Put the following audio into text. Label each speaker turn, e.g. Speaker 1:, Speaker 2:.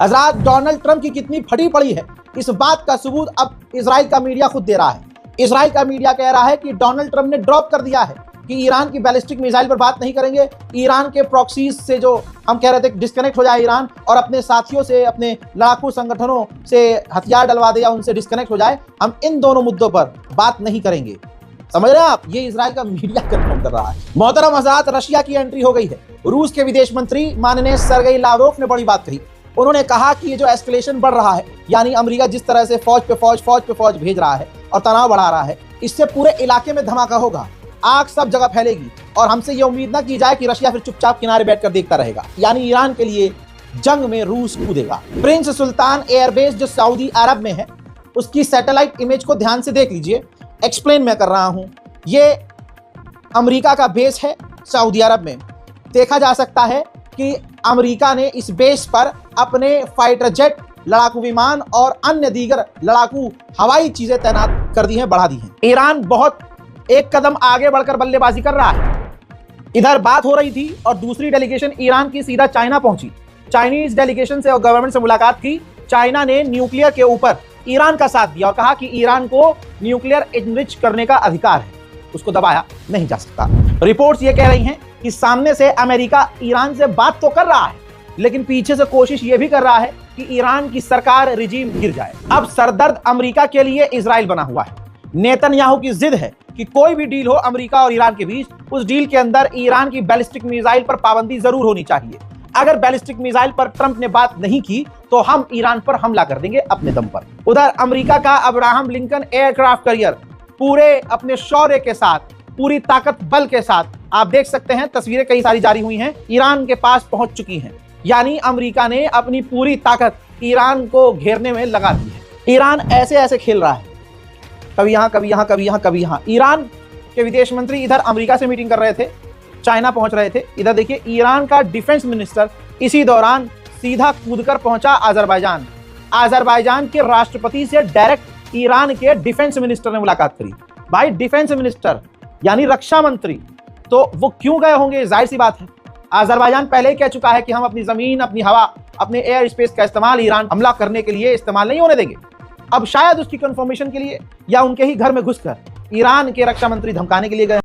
Speaker 1: हजरात, Donald Trump की कितनी फटी पड़ी है, इस बात का सबूत अब इजराइल का मीडिया खुद दे रहा है। इजराइल का मीडिया कह रहा है कि डोनाल्ड ट्रंप ने ड्रॉप कर दिया है कि ईरान की बैलिस्टिक मिसाइल पर बात नहीं करेंगे। ईरान के प्रॉक्सीज से जो हम कह रहे थे डिस्कनेक्ट हो जाए ईरान, और अपने साथियों से, अपने लड़ाकू संगठनों से हथियार डलवा दे या उनसे डिस्कनेक्ट हो जाए, हम इन दोनों मुद्दों पर बात नहीं करेंगे। समझ रहे हैं आप? ये इजराइल का मीडिया कंफर्म कर रहा है। मोहतरम हज़रात, रशिया की एंट्री हो गई है। रूस के विदेश मंत्री माननीय सर्गेई लावरोव ने बड़ी बात कही। उन्होंने कहा कि ये जो एस्केलेशन बढ़ रहा है, यानी अमेरिका जिस तरह से फौज पे फौज भेज रहा है और तनाव बढ़ा रहा है, इससे पूरे इलाके में धमाका होगा, आग सब जगह फैलेगी, और हमसे ये उम्मीद ना की जाए कि रशिया फिर चुपचाप किनारे बैठकर देखता रहेगा। यानी ईरान के लिए जंग में रूस कूदेगा। प्रिंस सुल्तान एयरबेस जो सऊदी अरब में है, उसकी सैटेलाइट इमेज को ध्यान से देख लीजिए। एक्सप्लेन मैं कर रहा हूं। ये अमेरिका का बेस है सऊदी अरब में। देखा जा सकता है कि अमेरिका ने इस बेस पर अपने फाइटर जेट, लड़ाकू विमान और अन्य दीगर लड़ाकू हवाई चीजें तैनात कर दी हैं, बढ़ा दी हैं। ईरान बहुत एक कदम आगे बढ़कर बल्लेबाजी कर रहा है। इधर बात हो रही थी और दूसरी डेलीगेशन ईरान की सीधा चाइना पहुंची। चाइनीज डेलीगेशन से और गवर्नमेंट से मुलाकात की। चाइना ने न्यूक्लियर के ऊपर ईरान का साथ दिया और कहा कि ईरान को न्यूक्लियर एनरिच करने का अधिकार है, उसको दबाया नहीं जा सकता। रिपोर्ट्स ये कह रही हैं कि सामने से अमेरिका ईरान से बात तो कर रहा है, लेकिन पीछे से कोशिश ये भी कर रहा है कि ईरान की सरकार, रिजीम गिर जाए। अब सरदर्द अमेरिका के लिए इजराइल बना हुआ है। नेतन्याहू की जिद है कि कोई भी डील हो अमेरिका और ईरान के बीच, उस डील के अंदर ईरान की बैलिस्टिक मिसाइल पर पाबंदी जरूर होनी चाहिए। अगर बैलिस्टिक मिसाइल पर ट्रंप ने बात नहीं की तो हम ईरान पर हमला कर देंगे अपने दम पर। उधर अमेरिका का अब्राहम लिंकन एयरक्राफ्ट कैरियर पूरे अपने शौर्य के साथ, पूरी ताकत बल के साथ, आप देख सकते हैं तस्वीरें कई सारी जारी हुई हैं, ईरान के पास पहुंच चुकी हैं। यानी अमेरिका ने अपनी पूरी ताकत ईरान को घेरने में लगा दी है। ईरान ऐसे ऐसे खेल रहा है, कभी यहां कभी यहां कभी यहां कभी यहां। ईरान के विदेश मंत्री इधर अमेरिका से मीटिंग कर रहे थे, चाइना पहुंच रहे थे। इधर देखिए ईरान का डिफेंस मिनिस्टर इसी दौरान सीधा कूदकर पहुंचा अजरबैजान। अजरबैजान के राष्ट्रपति से डायरेक्ट ईरान के डिफेंस मिनिस्टर ने मुलाकात करी। भाई, डिफेंस मिनिस्टर यानी रक्षा मंत्री, तो वो क्यों गए होंगे? जाहिर सी बात है, अजरबैजान पहले ही कह चुका है कि हम अपनी जमीन, अपनी हवा, अपने एयर स्पेस का इस्तेमाल ईरान हमला करने के लिए इस्तेमाल नहीं होने देंगे। अब शायद उसकी कंफर्मेशन के लिए या उनके ही घर में घुसकर ईरान के रक्षा मंत्री धमकाने के लिए गए।